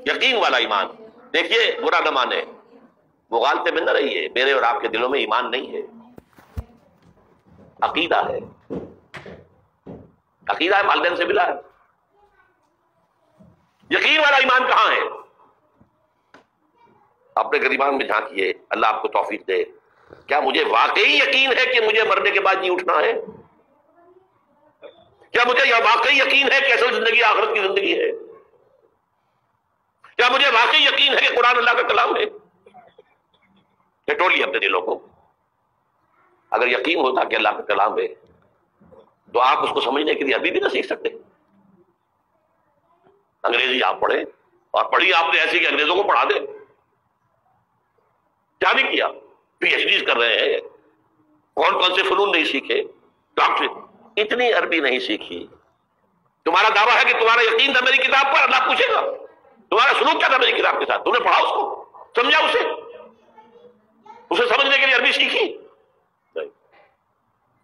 یقین والا ایمان. دیکھیے برا نہ مانے، مغالطے میں نہ رہیے. میرے اور آپ کے دلوں میں ایمان نہیں ہے، عقیدہ ہے. عقیدہ ہے، والدین سے ملا ہے. یقین والا ایمان کہاں ہے؟ اپنے گریبان میں جھانکیے، اللہ آپ کو توفیق دے. کیا مجھے واقعی یقین ہے کہ مجھے مرنے کے بعد جی اٹھنا ہے؟ کیا مجھے یہ واقعی یقین ہے کہ اصل زندگی آخرت کی زندگی ہے؟ کیا مجھے واقعی یقین ہے کہ قرآن اللہ کا کلام ہے؟ ٹٹولیے اپنے دلوں کو. اگر یقین ہوتا کہ اللہ کا کلام ہے تو آپ اس کو سمجھنے کے لیے ابھی بھی نہ سیکھ سکتے. انگریزی آپ پڑھیں، اور پڑھی آپ نے ایسی کہ انگریزوں کو پڑھا دیں. کیا نہیں کیا؟ پی ایچ ڈیز کر رہے ہیں. کون کون سے فنون نہیں سیکھے، ڈاکٹر. اتنی عربی نہیں سیکھی. تمہارا دعویٰ ہے کہ تمہارا یقین تھا میری کتاب پر، اللہ پوچھے گا تمہارا سلوک کیا تھا میری کتاب کے ساتھ. تم نے پڑھا اس کو، سمجھا اسے سمجھنے کے لیے عربی سیکھی نہیں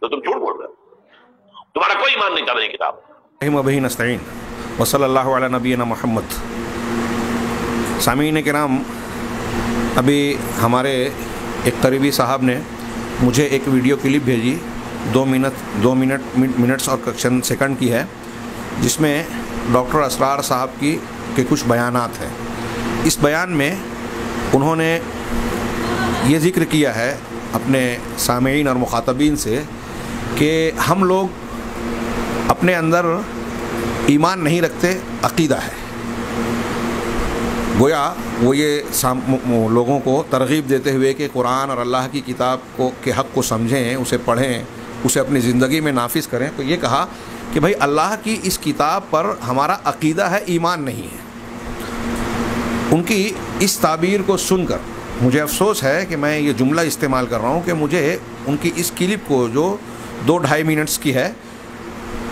تو تم جھوٹ بول رہے ہو. تمہارا کوئی ایمان نہیں تھا میری کتاب. بہ نستعین وصلی اللہ علی نبینا محمد. سامعین کرام، ابھی ہمارے ایک قریبی صاحب نے مجھے ایک ویڈیو کلپ بھیجی، 2 منٹس اور چند سیکنڈ کی ہے، جس میں ڈاکٹر اسرار صاحب کے کچھ بیانات ہیں. اس بیان میں انہوں نے یہ ذکر کیا ہے اپنے سامعین اور مخاطبین سے کہ ہم لوگ اپنے اندر ایمان نہیں رکھتے، عقیدہ ہے. گویا وہ یہ لوگوں کو ترغیب دیتے ہوئے کہ قرآن اور اللہ کی کتاب کے حق کو سمجھیں، اسے پڑھیں، اسے اپنی زندگی میں نافذ کریں، تو یہ کہا کہ بھائی اللہ کی اس کتاب پر ہمارا عقیدہ ہے، ایمان نہیں ہے. ان کی اس تعبیر کو سن کر مجھے افسوس ہے کہ میں یہ جملہ استعمال کر رہا ہوں کہ مجھے ان کی اس کلپ کو جو 2-2.5 منٹس کی ہے،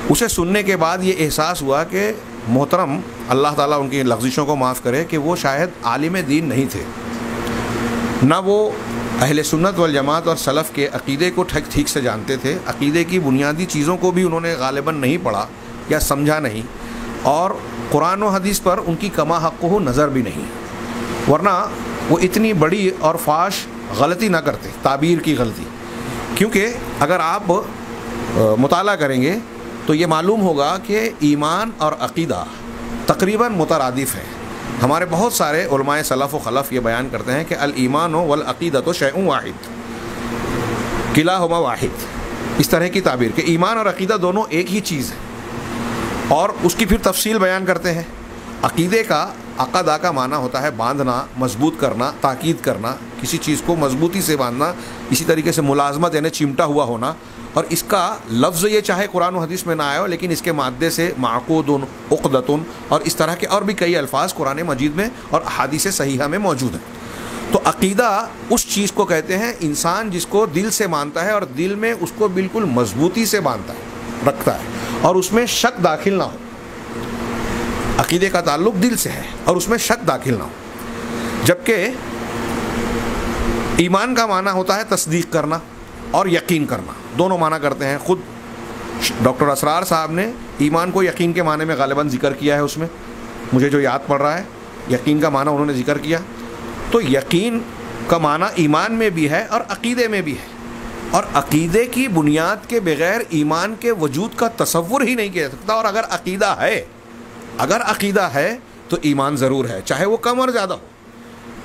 اسے سننے کے بعد یہ احساس ہوا کہ محترم اللہ تعالیٰ ان کی لغزشوں کو معاف کرے کہ وہ شاید عالم دین نہیں تھے، نہ وہ اہل سنت والجماعت اور سلف کے عقیدے کو ٹھیک سے جانتے تھے. عقیدے کی بنیادی چیزوں کو بھی انہوں نے غالباً نہیں پڑھا یا سمجھا نہیں، اور قرآن و حدیث پر ان کی کما حق ہو نظر بھی نہیں، ورنہ وہ اتنی بڑی اور فاش غلطی نہ کرتے، تعبیر کی غلطی. کیونکہ اگر آپ مطالعہ کریں گے تو یہ معلوم ہوگا کہ ایمان اور عقیدہ تقریباً مترادف ہیں. ہمارے بہت سارے علماء سلف و خلف یہ بیان کرتے ہیں کہ الایمان والعقیدۃ شیء واحد کلاہما واحد. اس طرح کی تعبیر کہ ایمان اور عقیدہ دونوں ایک ہی چیز ہے، اور اس کی پھر تفصیل بیان کرتے ہیں. عقیدے کا عقدہ کا معنی ہوتا ہے باندھنا، مضبوط کرنا، تاکید کرنا، کسی چیز کو مضبوطی سے باندھنا. اسی طریقے سے ملازمت یعنی چمٹا ہوا ہونا، اور اس کا لفظ یہ چاہے قرآن و حدیث میں نہ آیا ہو لیکن اس کے مادے سے معقود، عقدۃ اور اس طرح کے اور بھی کئی الفاظ قرآن مجید میں اور احادیث صحیحہ میں موجود ہیں. تو عقیدہ اس چیز کو کہتے ہیں انسان جس کو دل سے مانتا ہے اور دل میں اس کو بالکل مضبوطی سے باندھتا ہے، رکھتا ہے، اور اس میں شک داخل نہ ہو. عقیدے کا تعلق دل سے ہے اور اس میں شک داخل نہ ہو. جبکہ ایمان کا معنی ہوتا ہے تصدیق کرنا اور یقین کرنا، دونوں معنی کرتے ہیں. خود ڈاکٹر اسرار صاحب نے ایمان کو یقین کے معنی میں غالباً ذکر کیا ہے. اس میں مجھے جو یاد پڑ رہا ہے یقین کا معنی انہوں نے ذکر کیا. تو یقین کا معنی ایمان میں بھی ہے اور عقیدے میں بھی ہے، اور عقیدے کی بنیاد کے بغیر ایمان کے وجود کا تصور ہی نہیں کیا سکتا. اور اگر عقیدہ ہے تو ایمان ضرور ہے، چاہے وہ کم اور زیادہ ہو.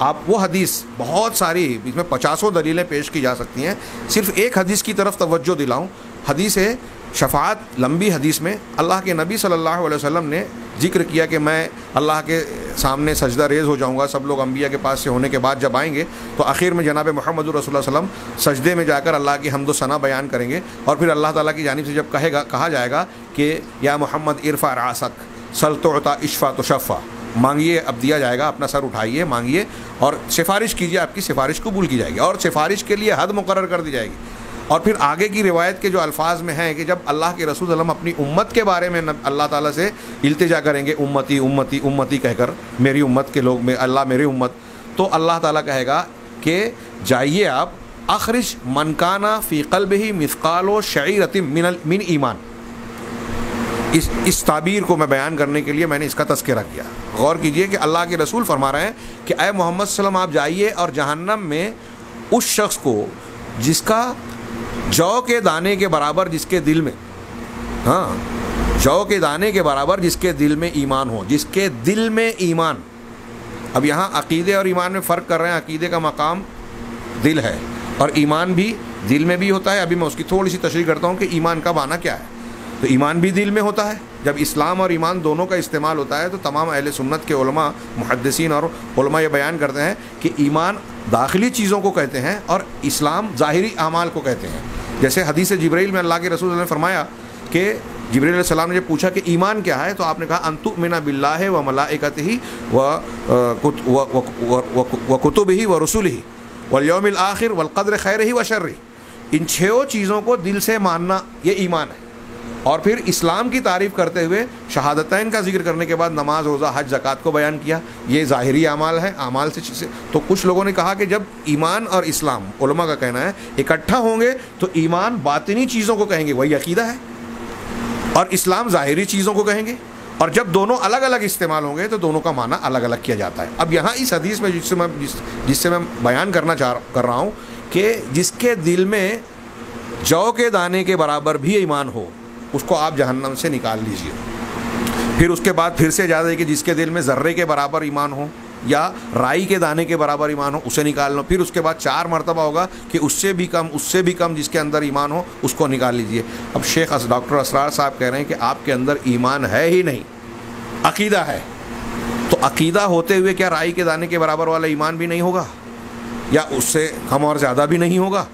آپ وہ حدیث بہت ساری، اس میں 50 دلیلیں پیش کی جا سکتی ہیں، صرف ایک حدیث کی طرف توجہ دلاؤں. حدیث شفاعت، لمبی حدیث میں اللہ کے نبی صلی اللہ علیہ وسلم نے ذکر کیا کہ میں اللہ کے سامنے سجدہ ریز ہو جاؤں گا. سب لوگ انبیاء کے پاس سے ہونے کے بعد جب آئیں گے تو آخر میں جناب محمد رسول اللہ صلی اللہ علیہ وسلم سجدے میں جا کر اللہ کی حمد و ثنا بیان کریں گے، اور پھر اللہ تعالیٰ کی جانب سے جب کہا جائے گا کہ یا محمد ارفع راسک سل تعطیٰ اشفع تشفع، مانگیے اب دیا جائے گا، اپنا سر اٹھائیے، مانگیے اور سفارش کیجیے، آپ کی سفارش قبول کی جائے گی، اور سفارش کے لیے حد مقرر کر دی جائے گی. اور پھر آگے کی روایت کے جو الفاظ میں ہیں کہ جب اللہ کے رسول صلی اللہ علیہ وسلم اپنی امت کے بارے میں اللہ تعالیٰ سے التجا کریں گے، امتی امتی امتی کہہ کر، میری امت کے لوگ میں اللہ میری امت، تو اللہ تعالیٰ کہے گا کہ جائیے آپ اخرج من کان فی قلبہ مثقال شعیرۃ من ایمان. اس تعبیر کو میں بیان کرنے کے لیے میں نے اس کا تذکرہ کیا. غور کیجئے کہ اللہ کے رسول فرما رہے ہیں کہ اے محمد صلی اللہ علیہ وسلم آپ جائیے اور جہنم میں اس شخص کو جس کا جو کے دانے کے برابر جس کے دل میں جو کے دانے کے برابر جس کے دل میں ایمان ہو, جس کے دل میں ایمان. اب یہاں عقیدے اور ایمان میں فرق کر رہے ہیں. عقیدے کا مقام دل ہے اور ایمان بھی دل میں بھی ہوتا ہے. ابھی میں اس کی تھوڑی سی تشریح کرتا ہوں کہ ایمان کا معنی کیا ہے. تو ایمان بھی دل میں ہوتا ہے. جب اسلام اور ایمان دونوں کا استعمال ہوتا ہے تو تمام اہل سنت کے علماء, محدثین اور علماء یہ بیان کرتے ہیں کہ ایمان داخلی چیزوں کو کہتے ہیں اور اسلام ظاہری اعمال کو کہتے ہیں. جیسے حدیث جبرائیل میں اللہ کے رسول نے فرمایا کہ جبرائیل علیہ السلام نے جب پوچھا کہ ایمان کیا ہے تو آپ نے کہا ان تؤمن باللہ و ملائکتہ و کتبہ و رسلہ والیوم الآخر والقدر خیرہ و شرہ. ان 6 چیزوں کو دل سے ماننا یہ ایمان ہے. اور پھر اسلام کی تعریف کرتے ہوئے شہادتین کا ذکر کرنے کے بعد نماز, روزہ, حج, زکوٰۃ کو بیان کیا. یہ ظاہری اعمال ہیں, اعمال سے چیزیں. تو کچھ لوگوں نے کہا کہ جب ایمان اور اسلام, علماء کا کہنا ہے, اکٹھا ہوں گے تو ایمان باطنی چیزوں کو کہیں گے, وہی عقیدہ ہے, اور اسلام ظاہری چیزوں کو کہیں گے. اور جب دونوں الگ الگ استعمال ہوں گے تو دونوں کا معنی الگ الگ کیا جاتا ہے. اب یہاں اس حدیث میں جس سے میں بیان کر رہا ہوں کہ جس کے دل میں جو کے دانے کے برابر بھی ایمان ہو اس کو آپ جہنم سے نکال لیجئے. پھر اس کے بعد پھر سے اجازت ہے کہ جس کے دل میں ذرے کے برابر ایمان ہو یا رائی کے دانے کے برابر ایمان ہو اسے نکال لو. پھر اس کے بعد 4 مرتبہ ہوگا کہ اس سے بھی کم جس کے اندر ایمان ہو اس کو نکال لیجئے. اب شیخ ڈاکٹر اسرار صاحب کہہ رہے ہیں کہ آپ کے اندر ایمان ہے ہی نہیں, عقیدہ ہے. تو عقیدہ ہوتے ہوئے کیا رائی کے دانے کے برابر والا ایمان بھی نہیں ہوگا یا اس سے کم اور زیادہ بھی نہیں ہوگا؟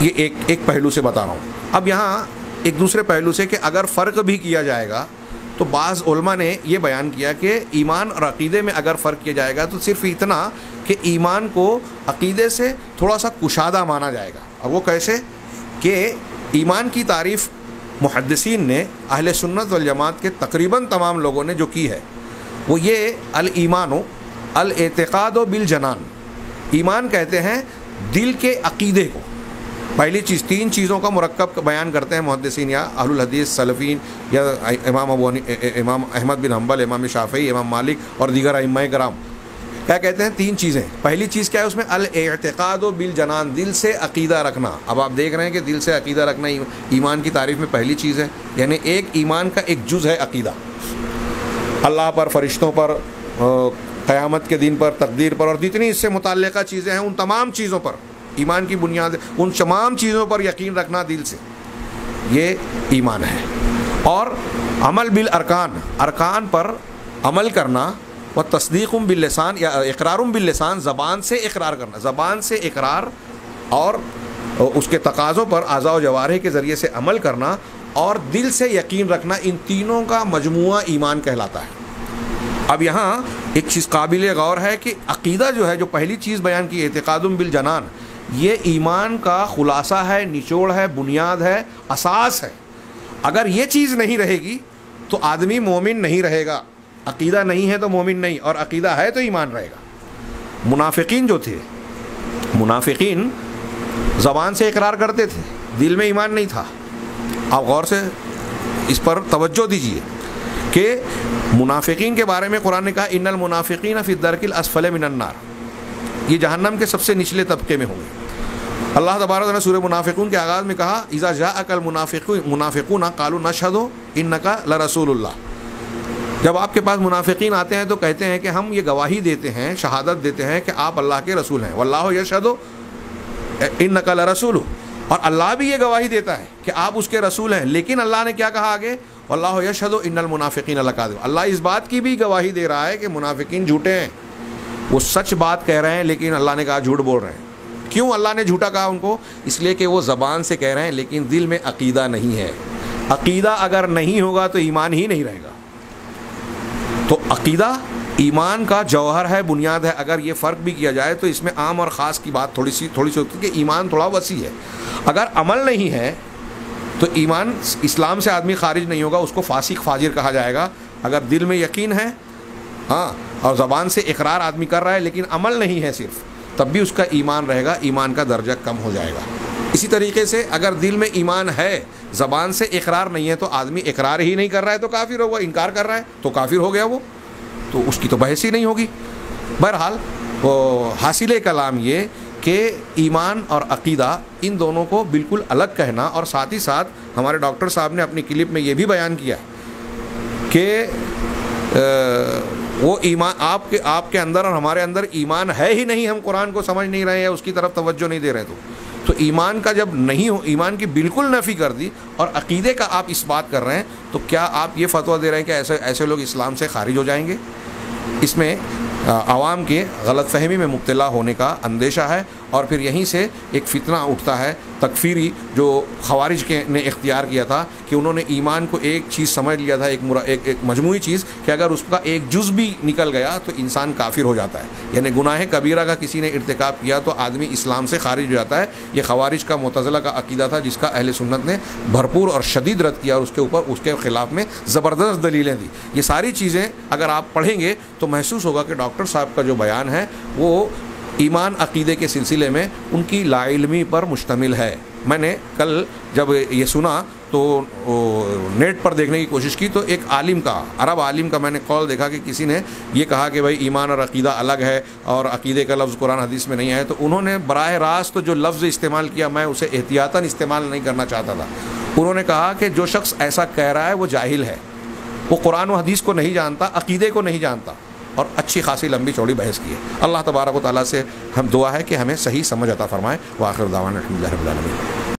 یہ ایک پہلو سے بتا رہا ہوں. اب یہاں ایک دوسرے پہلو سے کہ اگر فرق بھی کیا جائے گا تو بعض علماء نے یہ بیان کیا کہ ایمان اور عقیدے میں اگر فرق کیا جائے گا تو صرف اتنا کہ ایمان کو عقیدے سے تھوڑا سا کشادہ مانا جائے گا. اور وہ کیسے کہ ایمان کی تعریف محدثین نے, اہل سنت والجماعت کے تقریباً تمام لوگوں نے جو کی ہے وہ یہ الایمان الاعتقاد بالجنان. ایمان کہتے ہیں دل کے عقیدے کو. پہلی چیز 3 چیزوں کا مرکب بیان کرتے ہیں محدثین یا اہل الحدیث سلفین یا امام احمد بن حنبل, امام شافعی, امام مالک اور دیگر ائمہ کرام. کیا کہتے ہیں 3 چیزیں. پہلی چیز کیا ہے اس میں الاعتقاد بالجنان, دل سے عقیدہ رکھنا. اب آپ دیکھ رہے ہیں کہ دل سے عقیدہ رکھنا ایمان کی تعریف میں پہلی چیز ہے. یعنی ایک ایمان کا ایک جز ہے عقیدہ. اللہ پر, فرشتوں پر, قیامت کے دن پر, تقدیر پر اور جتنی اس سے متعلقہ چیزیں ہیں ان تمام چیزوں پر ایمان کی بنیاد, ان تمام چیزوں پر یقین رکھنا دل سے, یہ ایمان ہے. اور عمل بالارکان, ارکان پر عمل کرنا, و تصدیق باللسان یا اقرار باللسان, زبان سے اقرار کرنا, زبان سے اقرار اور اس کے تقاضوں پر اعضاء و جوارح کے ذریعے سے عمل کرنا اور دل سے یقین رکھنا, ان تینوں کا مجموعہ ایمان کہلاتا ہے. اب یہاں ایک چیز قابل غور ہے کہ عقیدہ جو ہے, جو پہلی چیز بیان کی اعتقاد بالجنان, یہ ایمان کا خلاصہ ہے, نچوڑ ہے, بنیاد ہے, اساس ہے. اگر یہ چیز نہیں رہے گی تو آدمی مومن نہیں رہے گا. عقیدہ نہیں ہے تو مومن نہیں, اور عقیدہ ہے تو ایمان رہے گا. منافقین جو تھے, منافقین زبان سے اقرار کرتے تھے, دل میں ایمان نہیں تھا. آپ غور سے اس پر توجہ دیجیے کہ منافقین کے بارے میں قرآن نے کہا ان المنافقین فی الدرک الاسفل من النار, یہ جہنم کے سب سے نچلے طبقے میں ہوں گے. اللہ تبارک و تعالیٰ نے سورہ منافقون کے آغاز میں کہا اذا جاءک المنافقون قالوا نشہد انک لرسول اللہ. جب آپ کے پاس منافقین آتے ہیں تو کہتے ہیں کہ ہم یہ گواہی دیتے ہیں, شہادت دیتے ہیں کہ آپ اللہ کے رسول ہیں. واللہ یشہد انک لرسول, اور اللہ بھی یہ گواہی دیتا ہے کہ آپ اس کے رسول ہیں. لیکن اللہ نے کیا کہا آگے, واللہ یشہد ان المنافقین لکاذب. اللہ اس بات کی بھی گواہی دے رہا ہے کہ منافقین جھوٹے ہیں, وہ سچ بات کہہ رہے ہیں لیکن اللہ نے کہا جھوٹ بول رہے ہیں. کیوں اللہ نے جھوٹا کہا ان کو؟ اس لیے کہ وہ زبان سے کہہ رہے ہیں لیکن دل میں عقیدہ نہیں ہے. عقیدہ اگر نہیں ہوگا تو ایمان ہی نہیں رہے گا. تو عقیدہ ایمان کا جوہر ہے, بنیاد ہے. اگر یہ فرق بھی کیا جائے تو اس میں عام اور خاص کی بات تھوڑی سی ہوتی ہے کہ ایمان تھوڑا وسیع ہے. اگر عمل نہیں ہے تو ایمان, اسلام سے آدمی خارج نہیں ہوگا, اس کو فاسق فاجر کہا جائے گا. اگر دل میں یقین ہے اور زبان سے اقرار آدمی کر رہا ہے لیکن عمل نہیں ہے صرف, تب بھی اس کا ایمان رہے گا, ایمان کا درجہ کم ہو جائے گا. اسی طریقے سے اگر دل میں ایمان ہے زبان سے اقرار نہیں ہے تو آدمی اقرار ہی نہیں کر رہا ہے تو کافر ہوگا، انکار کر رہا ہے تو کافر ہو گیا وہ، تو اس کی تو بحث ہی نہیں ہوگی۔ بہرحال حاصل کلام یہ کہ ایمان اور عقیدہ ان دونوں کو بالکل الگ کہنا، اور ساتھ ہی ساتھ ہمارے ڈاکٹر صاحب نے اپنی کلپ میں یہ بھی بیان کیا کہ وہ ایمان آپ کے اندر اور ہمارے اندر ایمان ہے ہی نہیں، ہم قرآن کو سمجھ نہیں رہے ہیں، اس کی طرف توجہ نہیں دے رہے، تو ایمان کا جب نہیں ہو، ایمان کی بالکل نفی کر دی اور عقیدے کا آپ اس بات کر رہے ہیں، تو کیا آپ یہ فتویٰ دے رہے ہیں کہ ایسے لوگ اسلام سے خارج ہو جائیں گے؟ اس میں عوام کے غلط فہمی میں مبتلا ہونے کا اندیشہ ہے، اور پھر یہیں سے ایک فتنہ اٹھتا ہے تکفیری جو خوارج نے اختیار کیا تھا کہ انہوں نے ایمان کو ایک چیز سمجھ لیا تھا، ایک مجموعی چیز کہ اگر اس کا ایک جز بھی نکل گیا تو انسان کافر ہو جاتا ہے، یعنی گناہ کبیرہ کا کسی نے ارتکاب کیا تو آدمی اسلام سے خارج ہو جاتا ہے۔ یہ خوارج کا معتزلہ کا عقیدہ تھا جس کا اہل سنت نے بھرپور اور شدید رد کیا، اور اس کے خلاف میں زبردست دلیلیں دی۔ یہ ساری چیزیں اگر آپ پڑھیں گے تو محسوس ہوگا کہ ڈاکٹر صاحب کا جو بیان ہے وہ ایمان عقیدے کے سلسلے میں ان کی لا علمی پر مشتمل ہے۔ میں نے کل جب یہ سنا تو نیٹ پر دیکھنے کی کوشش کی تو ایک عالم کا، عرب عالم کا میں نے قول دیکھا کہ کسی نے یہ کہا کہ بھائی ایمان اور عقیدہ الگ ہے اور عقیدے کا لفظ قرآن حدیث میں نہیں ہے، تو انہوں نے براہ راست جو لفظ استعمال کیا میں اسے احتیاطاً استعمال نہیں کرنا چاہتا تھا۔ انہوں نے کہا کہ جو شخص ایسا کہہ رہا ہے وہ جاہل ہے، وہ قرآن و حدیث کو نہیں جانتا، عقیدے کو نہیں جانتا، اور اچھی خاصی لمبی چوڑی بحث کی ہے۔ اللہ تبارک و تعالیٰ سے ہم دعا ہے کہ ہمیں صحیح سمجھ عطا فرمائے۔ وآخر دعوانا الحمدللہ رب العالمین۔